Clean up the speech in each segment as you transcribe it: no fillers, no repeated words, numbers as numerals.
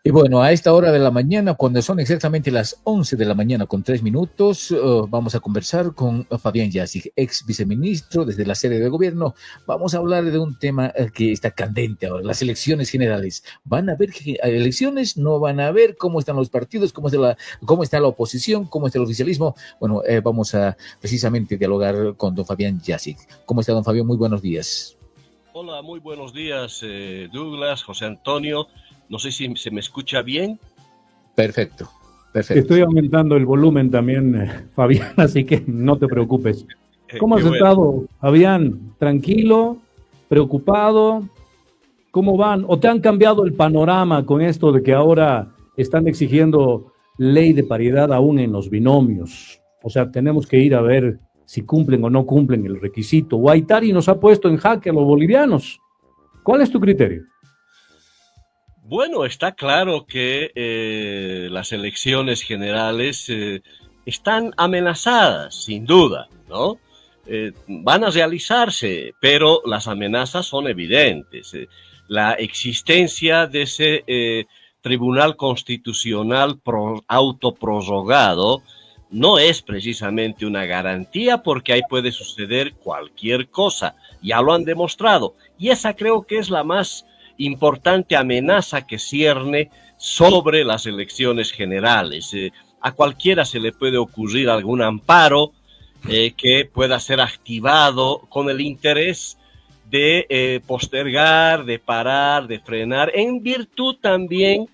Y bueno, a esta hora de la mañana, cuando son exactamente las 11 de la mañana con 3 minutos, vamos a conversar con Fabián Yazic, ex viceministro desde la sede de gobierno. Vamos a hablar de un tema que está candente ahora, las elecciones generales. ¿Van a haber elecciones? ¿No van a haber? ¿Cómo están los partidos? ¿Cómo está la oposición? ¿Cómo está el oficialismo? Bueno, vamos a precisamente dialogar con don Fabián Yazic. ¿Cómo está, don Fabián? Muy buenos días. Hola, muy buenos días, Douglas, José Antonio. No sé si se me escucha bien. Perfecto. Estoy aumentando el volumen también, Fabián, así que no te preocupes. ¿Cómo has estado, Fabián? ¿Tranquilo? ¿Preocupado? ¿Cómo van? ¿O te han cambiado el panorama con esto de que ahora están exigiendo ley de paridad aún en los binomios? O sea, tenemos que ir a ver si cumplen o no cumplen el requisito. Guaitari nos ha puesto en jaque a los bolivianos. ¿Cuál es tu criterio? Bueno, está claro que las elecciones generales están amenazadas, sin duda, ¿no? Van a realizarse, pero las amenazas son evidentes. La existencia de ese Tribunal Constitucional autoprorrogado no es precisamente una garantía, porque ahí puede suceder cualquier cosa. Ya lo han demostrado. Y esa creo que es la más importante amenaza que cierne sobre las elecciones generales. A cualquiera se le puede ocurrir algún amparo que pueda ser activado con el interés de postergar, de parar, de frenar, en virtud también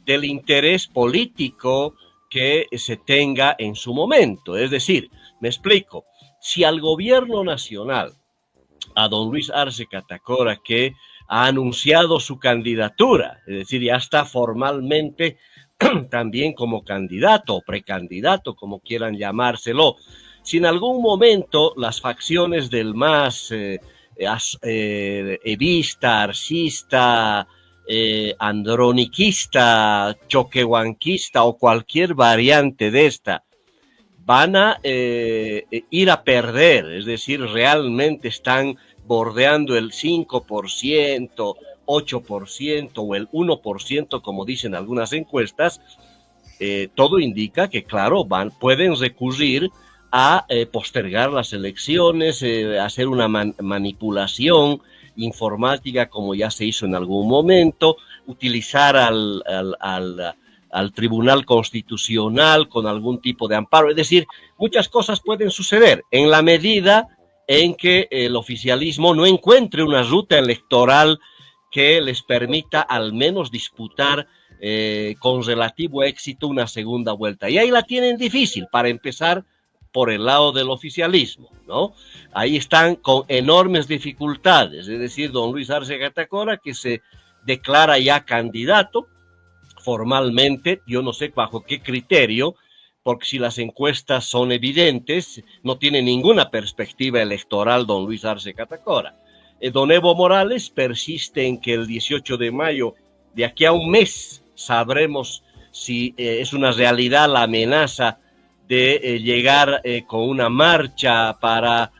del interés político que se tenga en su momento. Es decir, me explico, si al gobierno nacional, a don Luis Arce Catacora, que ha anunciado su candidatura, es decir, ya está formalmente también como candidato o precandidato, como quieran llamárselo. Si en algún momento las facciones del MAS, evista, arcista, androniquista, choquehuanquista o cualquier variante de esta, van a ir a perder, es decir, realmente están bordeando el 5%, 8% o el 1%, como dicen algunas encuestas, todo indica que, claro, pueden recurrir a postergar las elecciones, hacer una manipulación informática como ya se hizo en algún momento, utilizar al Tribunal Constitucional con algún tipo de amparo. Es decir, muchas cosas pueden suceder en la medida en que el oficialismo no encuentre una ruta electoral que les permita al menos disputar con relativo éxito una segunda vuelta. Y ahí la tienen difícil, para empezar por el lado del oficialismo, ¿no? Ahí están con enormes dificultades, es decir, don Luis Arce Catacora, que se declara ya candidato formalmente, yo no sé bajo qué criterio, porque si las encuestas son evidentes, no tiene ninguna perspectiva electoral don Luis Arce Catacora. Don Evo Morales persiste en que el 18 de mayo, de aquí a un mes, sabremos si es una realidad la amenaza de llegar con una marcha para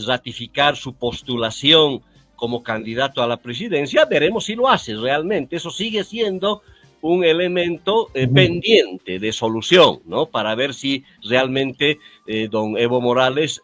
ratificar su postulación como candidato a la presidencia. Veremos si lo hace realmente. Eso sigue siendo un elemento pendiente de solución, ¿no? Para ver si realmente don Evo Morales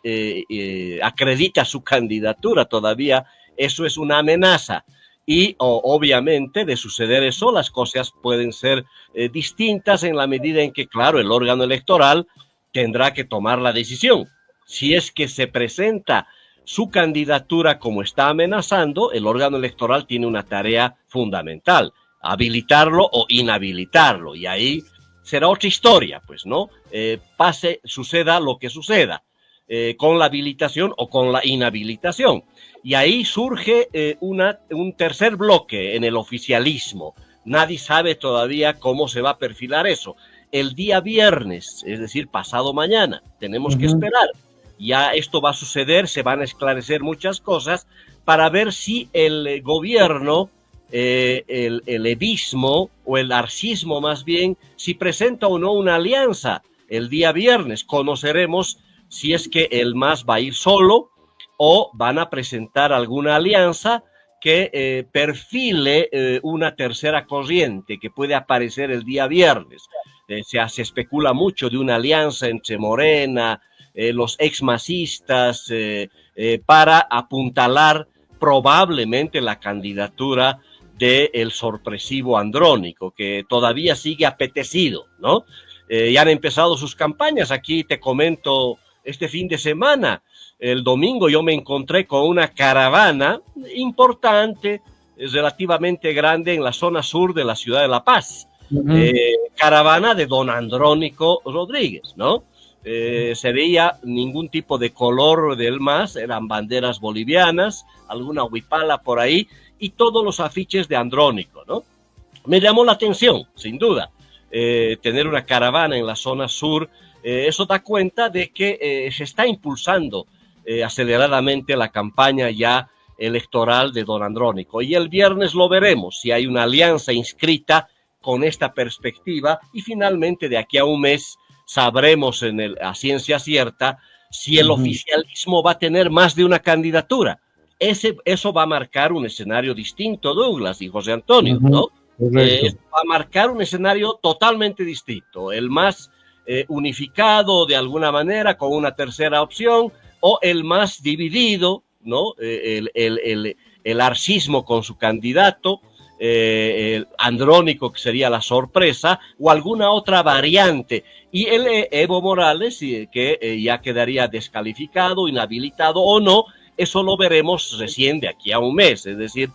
acredita su candidatura todavía. Eso es una amenaza. Y obviamente, de suceder eso, las cosas pueden ser distintas en la medida en que, claro, el órgano electoral tendrá que tomar la decisión. Si es que se presenta su candidatura como está amenazando, el órgano electoral tiene una tarea fundamental: habilitarlo o inhabilitarlo, y ahí será otra historia, pues, ¿no? Suceda lo que suceda, con la habilitación o con la inhabilitación. Y ahí surge un tercer bloque en el oficialismo. Nadie sabe todavía cómo se va a perfilar eso. El día viernes, es decir, pasado mañana, tenemos que esperar. Ya esto va a suceder, se van a esclarecer muchas cosas para ver si el gobierno, el evismo o el arcismo más bien, si presenta o no una alianza. El día viernes conoceremos si es que el MAS va a ir solo o van a presentar alguna alianza que perfile una tercera corriente que puede aparecer el día viernes. Se especula mucho de una alianza entre Morena, los exmasistas, para apuntalar probablemente la candidatura del sorpresivo Andrónico, que todavía sigue apetecido, ¿no? Ya han empezado sus campañas. Aquí te comento, este fin de semana, el domingo, yo me encontré con una caravana importante, relativamente grande, en la zona sur de la ciudad de La Paz. Caravana de don Andrónico Rodríguez, ¿no? Se veía ningún tipo de color del MAS, eran banderas bolivianas, alguna huipala por ahí, y todos los afiches de Andrónico, ¿no? Me llamó la atención, sin duda, tener una caravana en la zona sur. Eso da cuenta de que se está impulsando aceleradamente la campaña ya electoral de don Andrónico. Y el viernes lo veremos, si hay una alianza inscrita con esta perspectiva, y finalmente de aquí a un mes sabremos a ciencia cierta si el oficialismo va a tener más de una candidatura. Eso va a marcar un escenario distinto, Douglas y José Antonio, ¿no? Va a marcar un escenario totalmente distinto, el más unificado de alguna manera con una tercera opción, o el más dividido, ¿no? El arcismo con su candidato, el Andrónico, que sería la sorpresa, o alguna otra variante, y el Evo Morales, que ya quedaría descalificado, inhabilitado o no. Eso lo veremos recién de aquí a un mes, es decir,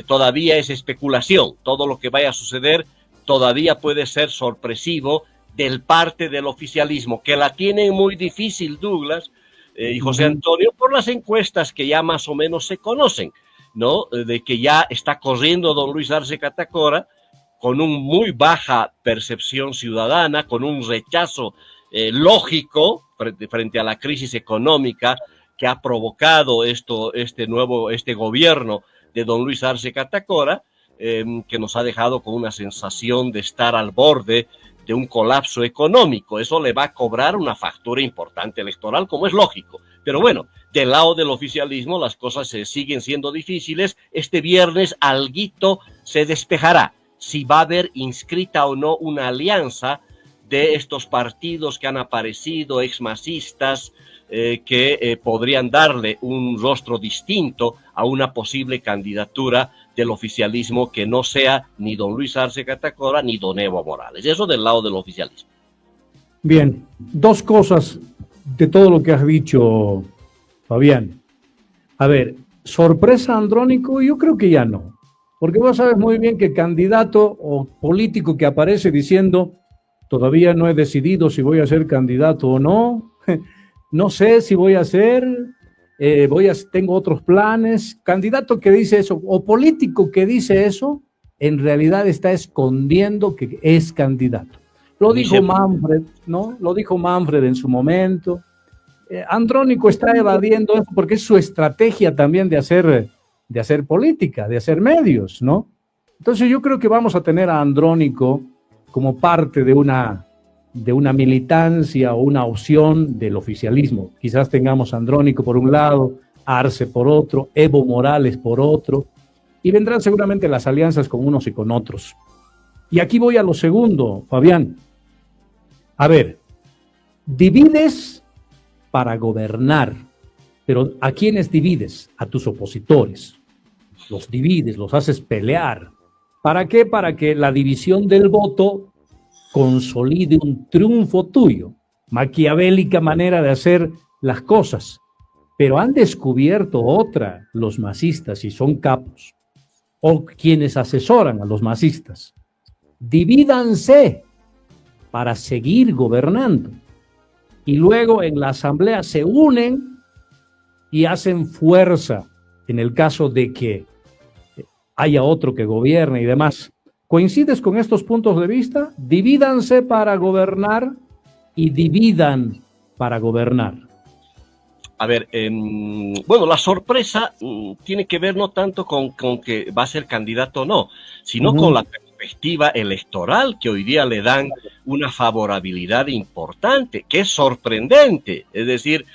todavía es especulación. Todo lo que vaya a suceder todavía puede ser sorpresivo del parte del oficialismo, que la tienen muy difícil, Douglas y José Antonio, por las encuestas que ya más o menos se conocen, ¿no? De que ya está corriendo don Luis Arce Catacora con una muy baja percepción ciudadana, con un rechazo lógico frente a la crisis económica que ha provocado este gobierno de don Luis Arce Catacora, que nos ha dejado con una sensación de estar al borde de un colapso económico. Eso le va a cobrar una factura importante electoral, como es lógico. Pero bueno, del lado del oficialismo las cosas siguen siendo difíciles. Este viernes alguito se despejará si va a haber inscrita o no una alianza de estos partidos que han aparecido, exmasistas, que podrían darle un rostro distinto a una posible candidatura del oficialismo que no sea ni don Luis Arce Catacora ni don Evo Morales. Eso del lado del oficialismo. Bien, dos cosas de todo lo que has dicho, Fabián. A ver, sorpresa Andrónico, yo creo que ya no, porque vos sabes muy bien que candidato o político que aparece diciendo todavía no he decidido si voy a ser candidato o no, no sé si voy a ser, tengo otros planes. Candidato que dice eso o político que dice eso, en realidad está escondiendo que es candidato. Lo dijo Manfred, ¿no? Lo dijo Manfred en su momento. Andrónico está evadiendo eso porque es su estrategia también de hacer política, de hacer medios, ¿no? Entonces yo creo que vamos a tener a Andrónico como parte de una militancia o una opción del oficialismo. Quizás tengamos a Andrónico por un lado, Arce por otro, Evo Morales por otro, y vendrán seguramente las alianzas con unos y con otros. Y aquí voy a lo segundo, Fabián. A ver, divides para gobernar, pero ¿a quiénes divides? A tus opositores. Los divides, los haces pelear. ¿Para qué? Para que la división del voto consolide un triunfo tuyo. Maquiavélica manera de hacer las cosas. Pero han descubierto otra, los masistas, y son capos, o quienes asesoran a los masistas. Divídanse para seguir gobernando. Y luego en la asamblea se unen y hacen fuerza en el caso de que haya otro que gobierne y demás. ¿Coincides con estos puntos de vista? Divídanse para gobernar y dividan para gobernar. A ver, bueno, la sorpresa tiene que ver no tanto con que va a ser candidato o no, sino con la perspectiva electoral que hoy día le dan una favorabilidad importante, que es sorprendente. Es decir,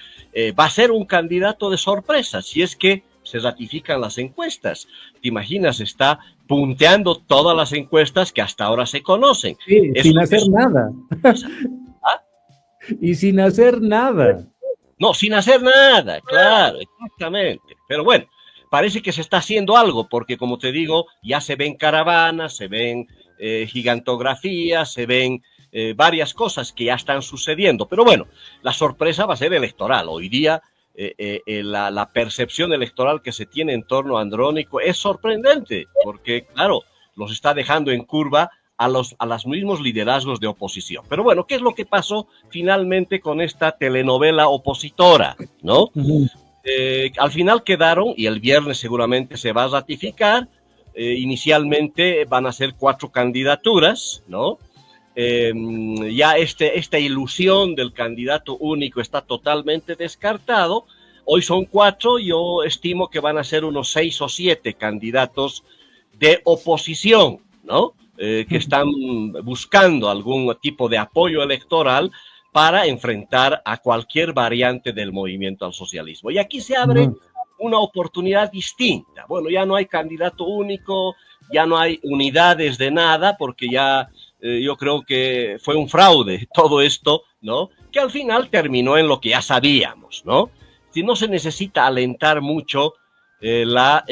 va a ser un candidato de sorpresa si es que se ratifican las encuestas. ¿Te imaginas? Está punteando todas las encuestas que hasta ahora se conocen. Sí, sin hacer nada. ¿Ah? Y sin hacer nada. No, sin hacer nada, claro, exactamente. Pero bueno, parece que se está haciendo algo, porque como te digo, ya se ven caravanas, se ven gigantografías, se ven varias cosas que ya están sucediendo. Pero bueno, la sorpresa va a ser electoral. Hoy día la percepción electoral que se tiene en torno a Andrónico es sorprendente, porque claro, los está dejando en curva a los mismos liderazgos de oposición. Pero bueno, ¿qué es lo que pasó finalmente con esta telenovela opositora, no? Al final quedaron, y el viernes seguramente se va a ratificar, inicialmente van a ser 4 candidaturas, ¿no? Ya esta ilusión del candidato único está totalmente descartado. Hoy son 4, yo estimo que van a ser unos 6 o 7 candidatos de oposición, ¿no? Que están buscando algún tipo de apoyo electoral para enfrentar a cualquier variante del movimiento al socialismo. Y aquí se abre una oportunidad distinta. Bueno, ya no hay candidato único, ya no hay unidades de nada, porque ya yo creo que fue un fraude todo esto, ¿no? Que al final terminó en lo que ya sabíamos, ¿no? Si no se necesita alentar mucho la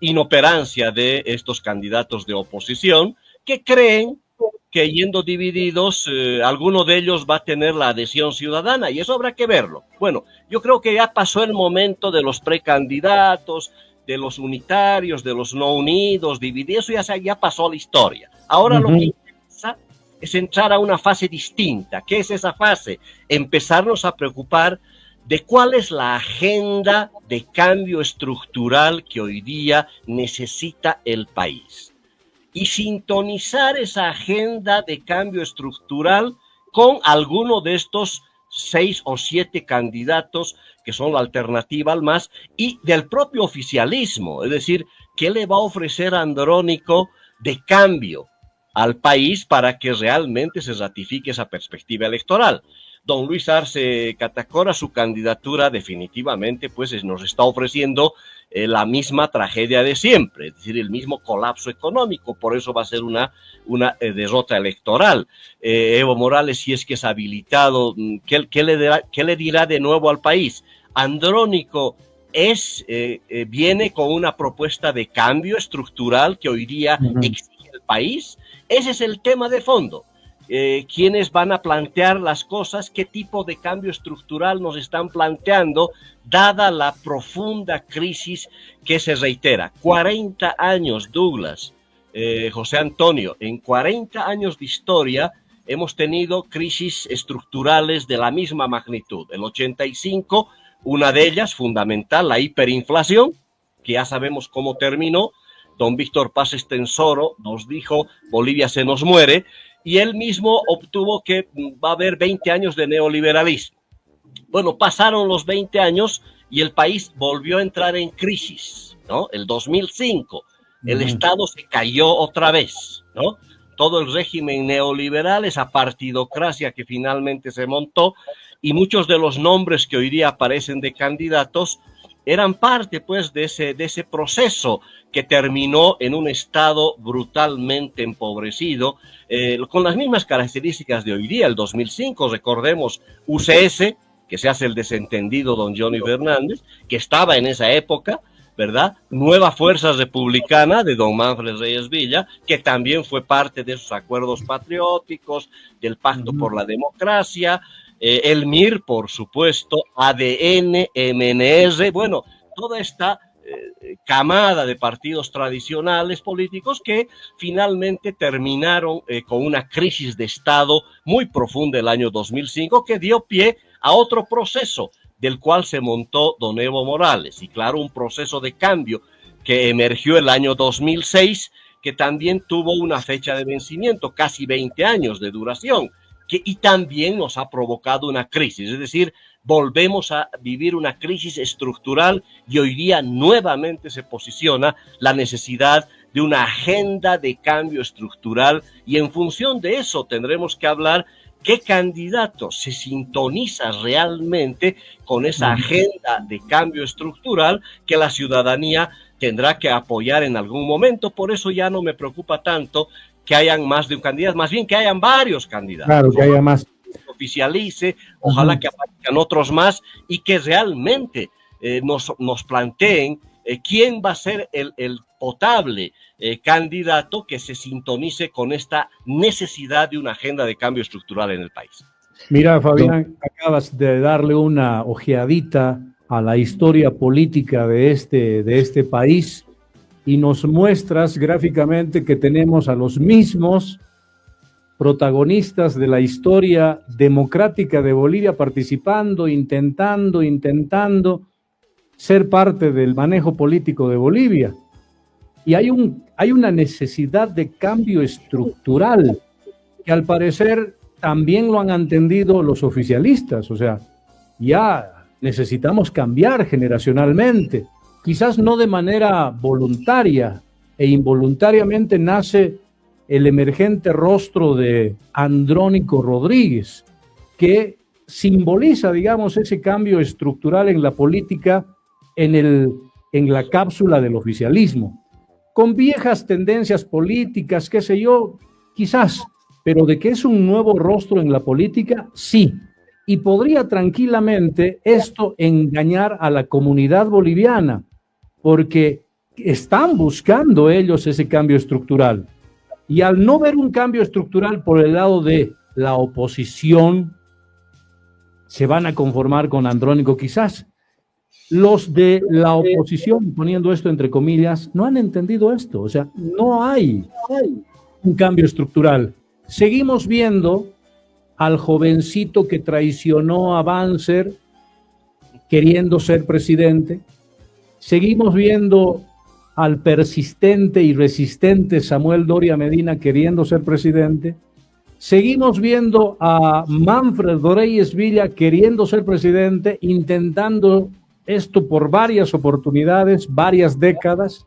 inoperancia de estos candidatos de oposición que creen que yendo divididos, alguno de ellos va a tener la adhesión ciudadana, y eso habrá que verlo. Bueno, yo creo que ya pasó el momento de los precandidatos, de los unitarios, de los no unidos, divididos, eso ya pasó la historia. Ahora lo que interesa es entrar a una fase distinta. ¿Qué es esa fase? Empezarnos a preocupar de cuál es la agenda de cambio estructural que hoy día necesita el país. Y sintonizar esa agenda de cambio estructural con alguno de estos 6 o 7 candidatos que son la alternativa al MAS y del propio oficialismo. Es decir, ¿qué le va a ofrecer Andrónico de cambio al país para que realmente se ratifique esa perspectiva electoral? Don Luis Arce Catacora, su candidatura definitivamente pues nos está ofreciendo la misma tragedia de siempre, es decir, el mismo colapso económico. Por eso va a ser una derrota electoral. Evo Morales, si es que es habilitado, ¿qué le dirá de nuevo al país? Andrónico viene con una propuesta de cambio estructural que hoy día exige el país. Ese es el tema de fondo. ¿Quiénes van a plantear las cosas? ¿Qué tipo de cambio estructural nos están planteando, dada la profunda crisis que se reitera? 40 años, Douglas, José Antonio, en 40 años de historia hemos tenido crisis estructurales de la misma magnitud. El 85, una de ellas fundamental, la hiperinflación, que ya sabemos cómo terminó. Don Víctor Paz Estenssoro nos dijo, Bolivia se nos muere, y él mismo obtuvo que va a haber 20 años de neoliberalismo. Bueno, pasaron los 20 años y el país volvió a entrar en crisis, ¿no? El 2005, el Estado se cayó otra vez, ¿no? Todo el régimen neoliberal, esa partidocracia que finalmente se montó, y muchos de los nombres que hoy día aparecen de candidatos eran parte, pues, de ese proceso que terminó en un Estado brutalmente empobrecido, con las mismas características de hoy día. El 2005, recordemos, UCS, que se hace el desentendido don Johnny Fernández, que estaba en esa época, ¿verdad? Nueva Fuerza Republicana de don Manfred Reyes Villa, que también fue parte de esos acuerdos patrióticos, del Pacto por la Democracia, el MIR, por supuesto, ADN, MNR, bueno, toda esta camada de partidos tradicionales políticos que finalmente terminaron con una crisis de Estado muy profunda el año 2005, que dio pie a otro proceso del cual se montó don Evo Morales, y claro, un proceso de cambio que emergió el año 2006, que también tuvo una fecha de vencimiento, casi 20 años de duración, y también nos ha provocado una crisis. Es decir, volvemos a vivir una crisis estructural y hoy día nuevamente se posiciona la necesidad de una agenda de cambio estructural, y en función de eso tendremos que hablar qué candidato se sintoniza realmente con esa agenda de cambio estructural que la ciudadanía tendrá que apoyar en algún momento. Por eso ya no me preocupa tanto que hayan más de un candidato, más bien que hayan varios candidatos. Claro, que haya más. Oficialice, ojalá que aparezcan otros más y que realmente nos planteen quién va a ser el potable candidato que se sintonice con esta necesidad de una agenda de cambio estructural en el país. Mira, Fabián, acabas de darle una ojeadita a la historia política de este país y nos muestras gráficamente que tenemos a los mismos protagonistas de la historia democrática de Bolivia participando, intentando ser parte del manejo político de Bolivia. Y hay una necesidad de cambio estructural que al parecer también lo han entendido los oficialistas. O sea, ya necesitamos cambiar generacionalmente, quizás no de manera voluntaria e involuntariamente nace el emergente rostro de Andrónico Rodríguez, que simboliza, digamos, ese cambio estructural en la política en la cápsula del oficialismo, con viejas tendencias políticas, qué sé yo, quizás, pero de que es un nuevo rostro en la política, sí. Y podría tranquilamente esto engañar a la comunidad boliviana, porque están buscando ellos ese cambio estructural. Y al no ver un cambio estructural por el lado de la oposición, se van a conformar con Andrónico quizás. Los de la oposición, poniendo esto entre comillas, no han entendido esto. O sea, no hay un cambio estructural. Seguimos viendo al jovencito que traicionó a Banzer queriendo ser presidente. Seguimos viendo al persistente y resistente Samuel Doria Medina queriendo ser presidente. Seguimos viendo a Manfred Reyes Villa queriendo ser presidente, intentando esto por varias oportunidades, varias décadas,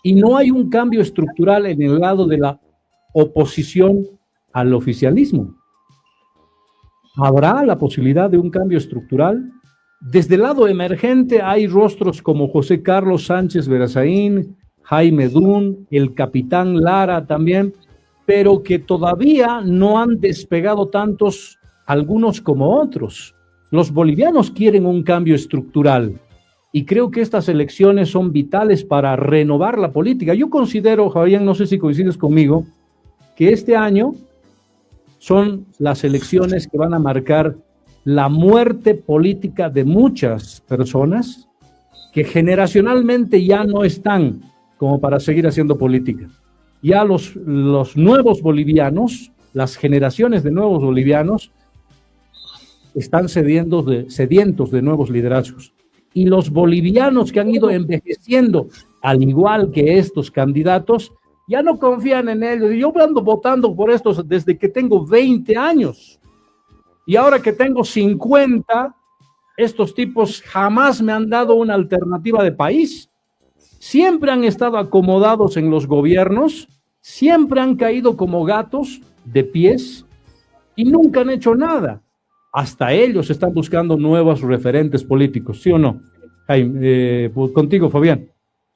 y no hay un cambio estructural en el lado de la oposición al oficialismo. ¿Habrá la posibilidad de un cambio estructural? Desde el lado emergente hay rostros como José Carlos Sánchez Verazaín, Jaime Dún, el capitán Lara también, pero que todavía no han despegado tantos algunos como otros. Los bolivianos quieren un cambio estructural y creo que estas elecciones son vitales para renovar la política. Yo considero, Javier, no sé si coincides conmigo, que este año son las elecciones que van a marcar la muerte política de muchas personas que generacionalmente ya no están como para seguir haciendo política. Ya los nuevos bolivianos, las generaciones de nuevos bolivianos, están sedientos de nuevos liderazgos. Y los bolivianos que han ido envejeciendo, al igual que estos candidatos, ya no confían en ellos. Yo ando votando por estos desde que tengo 20 años. Y ahora que tengo 50, estos tipos jamás me han dado una alternativa de país. Siempre han estado acomodados en los gobiernos, siempre han caído como gatos de pies y nunca han hecho nada. Hasta ellos están buscando nuevos referentes políticos, ¿sí o no? Jaime, contigo, Fabián.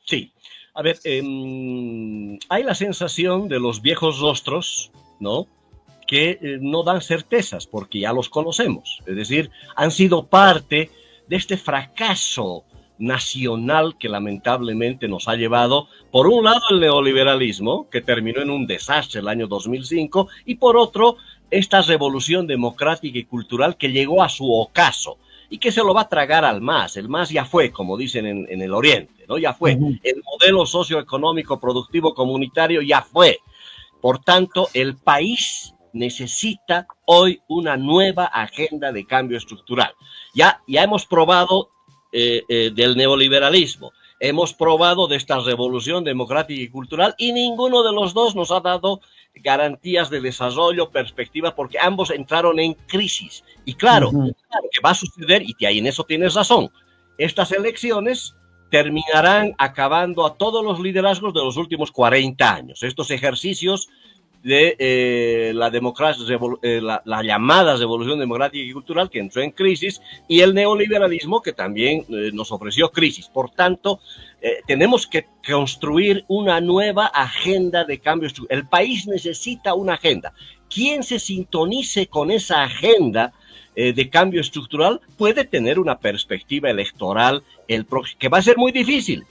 Sí. A ver, hay la sensación de los viejos rostros, ¿no?, que no dan certezas porque ya los conocemos. Es decir, han sido parte de este fracaso nacional que lamentablemente nos ha llevado, por un lado, el neoliberalismo, que terminó en un desastre el año 2005, y por otro, esta revolución democrática y cultural que llegó a su ocaso y que se lo va a tragar al MAS. El MAS ya fue, como dicen en el Oriente, ¿no? Ya fue. El modelo socioeconómico productivo comunitario ya fue. Por tanto, el país necesita hoy una nueva agenda de cambio estructural. Ya hemos probado del neoliberalismo, hemos probado de esta revolución democrática y cultural y ninguno de los dos nos ha dado garantías de desarrollo, perspectiva, porque ambos entraron en crisis. Y claro, claro que va a suceder, y ahí en eso tienes razón, estas elecciones terminarán acabando a todos los liderazgos de los últimos 40 años. Estos ejercicios de la democracia, la llamada revolución democrática y cultural que entró en crisis, y el neoliberalismo que también nos ofreció crisis. Por tanto, tenemos que construir una nueva agenda de cambio estructural. El país necesita una agenda. Quien se sintonice con esa agenda de cambio estructural puede tener una perspectiva electoral que va a ser muy difícil,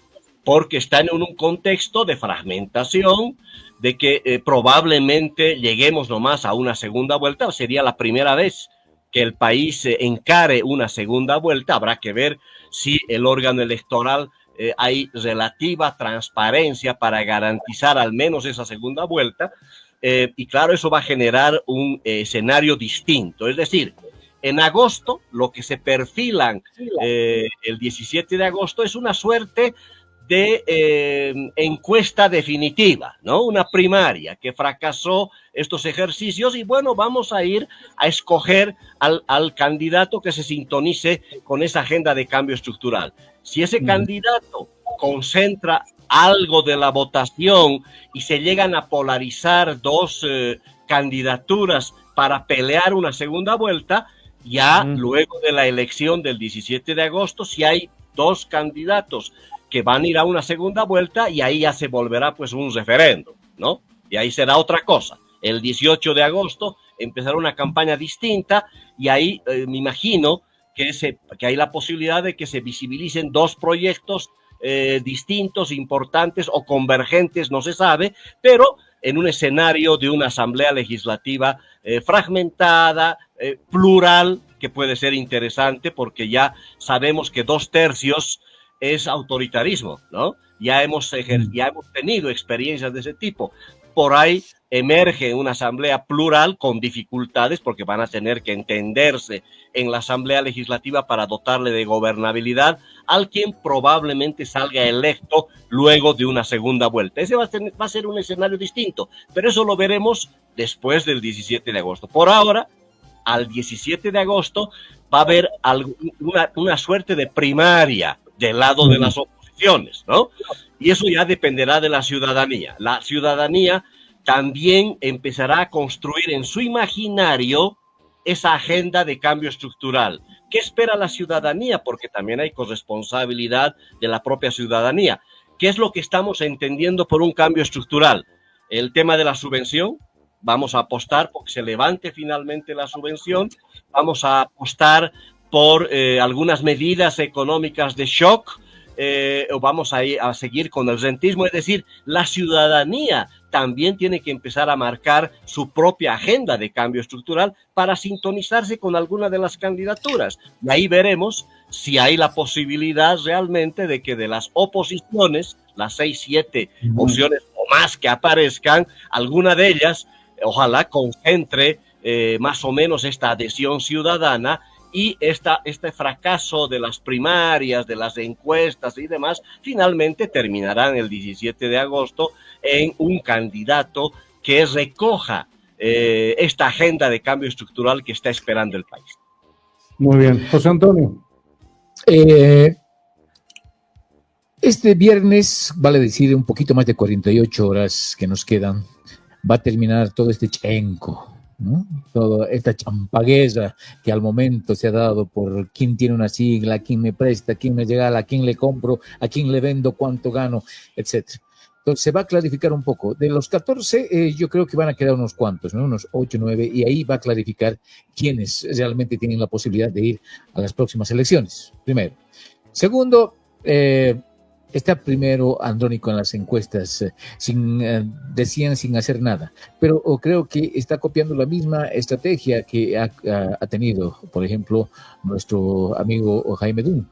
porque está en un contexto de fragmentación, de que probablemente lleguemos nomás a una segunda vuelta. Sería la primera vez que el país encare una segunda vuelta. Habrá que ver si el órgano electoral hay relativa transparencia para garantizar al menos esa segunda vuelta. Y claro, eso va a generar un escenario distinto. Es decir, en agosto, lo que se perfilan el 17 de agosto es una suerte de encuesta definitiva, ¿no? Una primaria que fracasó estos ejercicios, y bueno, vamos a ir a escoger al candidato que se sintonice con esa agenda de cambio estructural. Si ese candidato concentra algo de la votación y se llegan a polarizar dos candidaturas para pelear una segunda vuelta, ya luego de la elección del 17 de agosto, si hay dos candidatos que van a ir a una segunda vuelta, y ahí ya se volverá pues un referéndum, ¿no? Y ahí será otra cosa. El 18 de agosto empezará una campaña distinta, y ahí me imagino que hay la posibilidad de que se visibilicen dos proyectos distintos, importantes o convergentes, no se sabe, pero en un escenario de una asamblea legislativa fragmentada, plural, que puede ser interesante, porque ya sabemos que 2/3 es autoritarismo, ¿no? Ya hemos tenido experiencias de ese tipo. Por ahí emerge una asamblea plural con dificultades, porque van a tener que entenderse en la asamblea legislativa para dotarle de gobernabilidad al quien probablemente salga electo luego de una segunda vuelta. Ese va a ser un escenario distinto, pero eso lo veremos después del 17 de agosto. Por ahora, al 17 de agosto va a haber una suerte de primaria del lado de las oposiciones, ¿no? Y eso ya dependerá de la ciudadanía. La ciudadanía también empezará a construir en su imaginario esa agenda de cambio estructural. ¿Qué espera la ciudadanía? Porque también hay corresponsabilidad de la propia ciudadanía. ¿Qué es lo que estamos entendiendo por un cambio estructural? El tema de la subvención. Vamos a apostar porque se levante finalmente la subvención. Vamos a apostar por algunas medidas económicas de shock, o vamos a seguir con el rentismo. Es decir, la ciudadanía también tiene que empezar a marcar su propia agenda de cambio estructural para sintonizarse con alguna de las candidaturas. Y ahí veremos si hay la posibilidad realmente de que de las oposiciones, las 6, 7 opciones o más que aparezcan, alguna de ellas, ojalá concentre más o menos esta adhesión ciudadana, y este fracaso de las primarias, de las encuestas y demás, finalmente terminarán el 17 de agosto en un candidato que recoja esta agenda de cambio estructural que está esperando el país. Muy bien. José Antonio. Este viernes, vale decir, un poquito más de 48 horas que nos quedan, va a terminar todo este chenco, ¿no? Toda esta champagueza que al momento se ha dado por quién tiene una sigla, quién me presta, quién me regala, a quién le compro, a quién le vendo, cuánto gano, etcétera. Entonces se va a clarificar un poco. De los 14, yo creo que van a quedar unos cuantos, ¿no? Unos 8, 9, y ahí va a clarificar quiénes realmente tienen la posibilidad de ir a las próximas elecciones, primero. Segundo, está primero Andrónico en las encuestas, decían sin hacer nada, pero creo que está copiando la misma estrategia que ha tenido, por ejemplo, nuestro amigo Jaime Dun,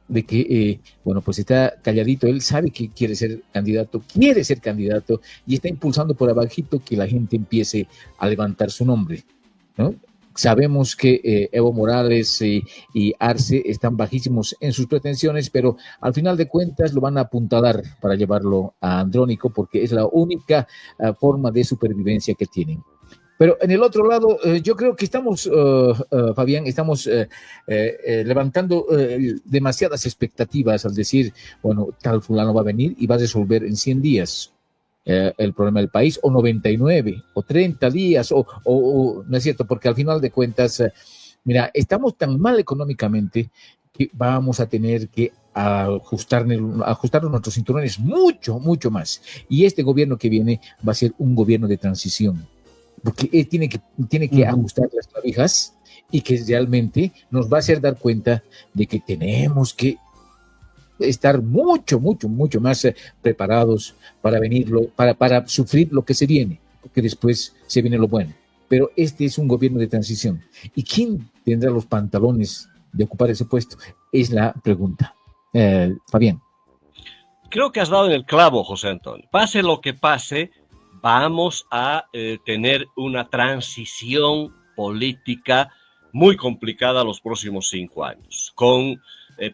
de que, bueno, pues está calladito, él sabe que quiere ser candidato y está impulsando por abajito que la gente empiece a levantar su nombre, ¿no? Sabemos que Evo Morales y Arce están bajísimos en sus pretensiones, pero al final de cuentas lo van a apuntalar para llevarlo a Andrónico, porque es la única forma de supervivencia que tienen. Pero en el otro lado, yo creo que estamos, Fabián, estamos levantando demasiadas expectativas al decir, bueno, tal fulano va a venir y va a resolver en 100 días. el problema del país, o 99, o 30 días, no es cierto, porque al final de cuentas, mira, estamos tan mal económicamente que vamos a tener que ajustarnos nuestros cinturones mucho, mucho más. Y este gobierno que viene va a ser un gobierno de transición, porque tiene que ajustar las clavijas y que realmente nos va a hacer dar cuenta de que tenemos que estar mucho, mucho, mucho más preparados para sufrir lo que se viene, porque después se viene lo bueno. Pero este es un gobierno de transición. ¿Y quién tendrá los pantalones de ocupar ese puesto? Es la pregunta. Fabián. Creo que has dado en el clavo, José Antonio. Pase lo que pase, vamos a tener una transición política muy complicada los próximos 5 años, con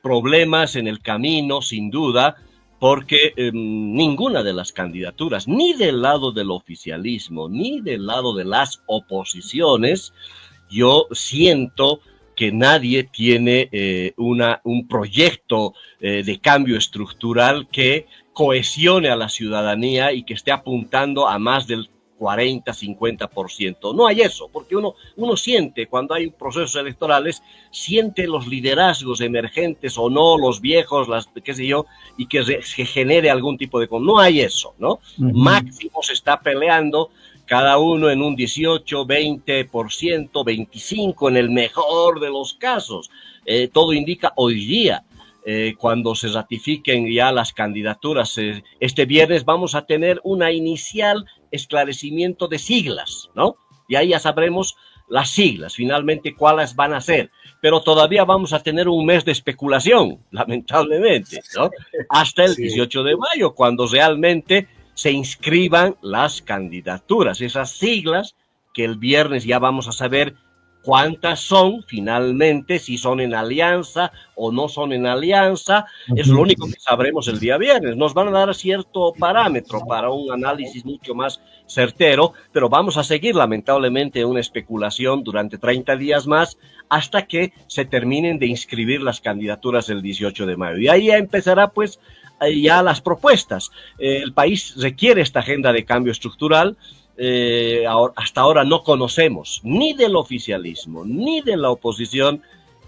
problemas en el camino, sin duda, porque ninguna de las candidaturas, ni del lado del oficialismo, ni del lado de las oposiciones, yo siento que nadie tiene un proyecto de cambio estructural que cohesione a la ciudadanía y que esté apuntando a más del 40-50%. No hay eso, porque uno siente, cuando hay procesos electorales, siente los liderazgos emergentes o no, los viejos, qué sé yo, y que genere algún tipo de... No hay eso, ¿no? Máximo se está peleando cada uno en un 18, 20%, 25% en el mejor de los casos. Todo indica hoy día, cuando se ratifiquen ya las candidaturas, este viernes vamos a tener una inicial esclarecimiento de siglas, ¿no? Y ahí ya sabremos las siglas, finalmente cuáles van a ser. Pero todavía vamos a tener un mes de especulación, lamentablemente, ¿no? Hasta el 18 de mayo, cuando realmente se inscriban las candidaturas, esas siglas que el viernes ya vamos a saber cuántas son finalmente, si son en alianza o no son en alianza. Es lo único que sabremos el día viernes. Nos van a dar cierto parámetro para un análisis mucho más certero, pero vamos a seguir lamentablemente una especulación durante 30 días más hasta que se terminen de inscribir las candidaturas el 18 de mayo. Y ahí ya empezará pues ya las propuestas. El país requiere esta agenda de cambio estructural. Hasta ahora no conocemos ni del oficialismo ni de la oposición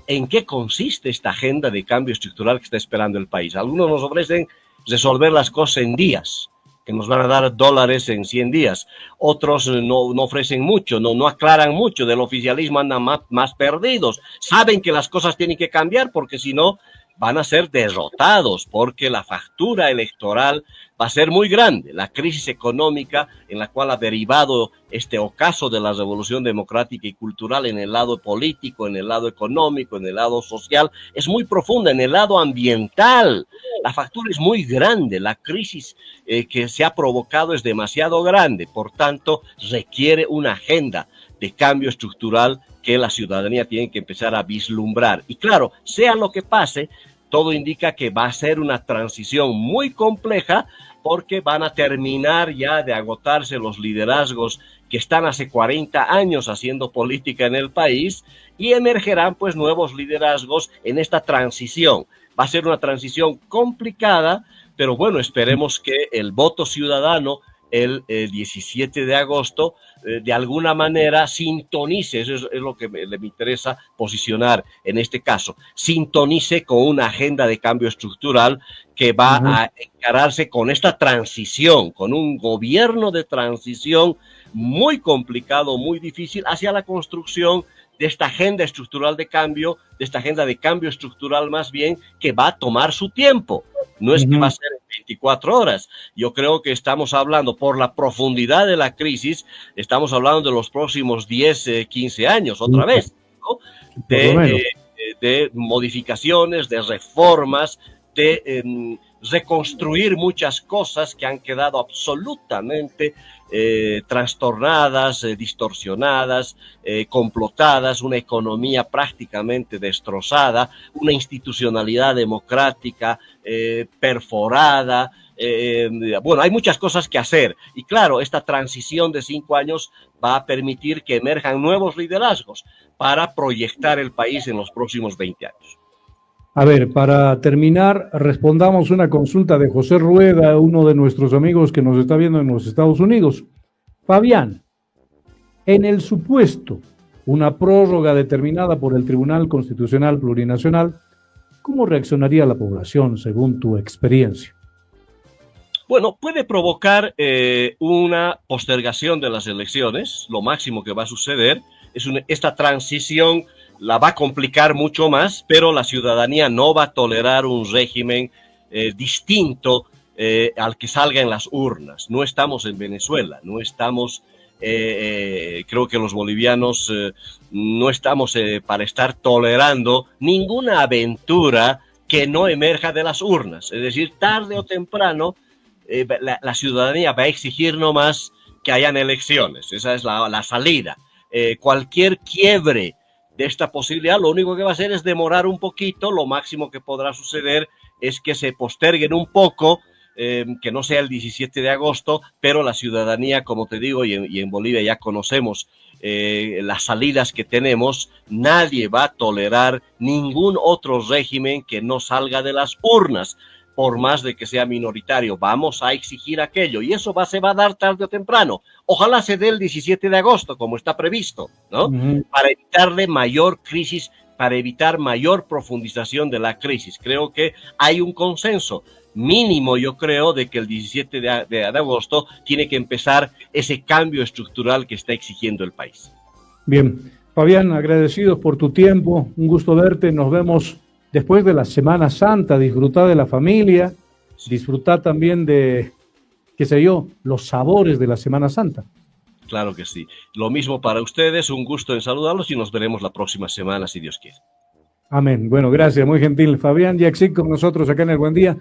en qué consiste esta agenda de cambio estructural que está esperando el país. Algunos nos ofrecen resolver las cosas en días, que nos van a dar dólares en 100 días. Otros no ofrecen mucho, no aclaran mucho. Del oficialismo andan más perdidos. Saben que las cosas tienen que cambiar porque si no van a ser derrotados, porque la factura electoral va a ser muy grande. La crisis económica en la cual ha derivado este ocaso de la revolución democrática y cultural en el lado político, en el lado económico, en el lado social, es muy profunda. En el lado ambiental, la factura es muy grande. La crisis que se ha provocado es demasiado grande. Por tanto, requiere una agenda de cambio estructural que la ciudadanía tiene que empezar a vislumbrar. Y claro, sea lo que pase, todo indica que va a ser una transición muy compleja porque van a terminar ya de agotarse los liderazgos que están hace 40 años haciendo política en el país y emergerán pues nuevos liderazgos en esta transición. Va a ser una transición complicada, pero bueno, esperemos que el voto ciudadano el 17 de agosto, de alguna manera sintonice, eso es lo que me interesa posicionar en este caso, sintonice con una agenda de cambio estructural que va a encararse con esta transición, con un gobierno de transición muy complicado, muy difícil, hacia la construcción de esta agenda estructural de cambio, de esta agenda de cambio estructural más bien, que va a tomar su tiempo. No es que va a ser en 24 horas. Yo creo que estamos hablando, por la profundidad de la crisis, estamos hablando de los próximos 10, 15 años, otra vez, ¿no? De modificaciones, de reformas, de reconstruir muchas cosas que han quedado absolutamente trastornadas, distorsionadas, complotadas, una economía prácticamente destrozada, una institucionalidad democrática perforada. Bueno, hay muchas cosas que hacer y claro, esta transición de 5 años va a permitir que emerjan nuevos liderazgos para proyectar el país en los próximos 20 años. A ver, para terminar, respondamos una consulta de José Rueda, uno de nuestros amigos que nos está viendo en los Estados Unidos. Fabián, en el supuesto, una prórroga determinada por el Tribunal Constitucional Plurinacional, ¿cómo reaccionaría la población según tu experiencia? Bueno, puede provocar una postergación de las elecciones. Lo máximo que va a suceder es esta transición la va a complicar mucho más, pero la ciudadanía no va a tolerar un régimen distinto al que salga en las urnas. No estamos en Venezuela, no estamos, creo que los bolivianos no estamos para estar tolerando ninguna aventura que no emerja de las urnas. Es decir, tarde o temprano, la ciudadanía va a exigir nomás que hayan elecciones. Esa es la salida. Cualquier quiebre de esta posibilidad, lo único que va a hacer es demorar un poquito. Lo máximo que podrá suceder es que se posterguen un poco, que no sea el 17 de agosto, pero la ciudadanía, como te digo, y en Bolivia ya conocemos las salidas que tenemos, nadie va a tolerar ningún otro régimen que no salga de las urnas, por más de que sea minoritario. Vamos a exigir aquello, y eso se va a dar tarde o temprano. Ojalá se dé el 17 de agosto, como está previsto, ¿no? Para evitarle mayor crisis, para evitar mayor profundización de la crisis. Creo que hay un consenso mínimo, yo creo, de que el 17 de agosto tiene que empezar ese cambio estructural que está exigiendo el país. Bien, Fabián, agradecidos por tu tiempo, un gusto verte, nos vemos después de la Semana Santa. Disfrutar de la familia, disfrutar también de, qué sé yo, los sabores de la Semana Santa. Claro que sí. Lo mismo para ustedes, un gusto en saludarlos y nos veremos la próxima semana, si Dios quiere. Amén. Bueno, gracias, muy gentil. Fabián Yaxic con nosotros acá en El Buen Día.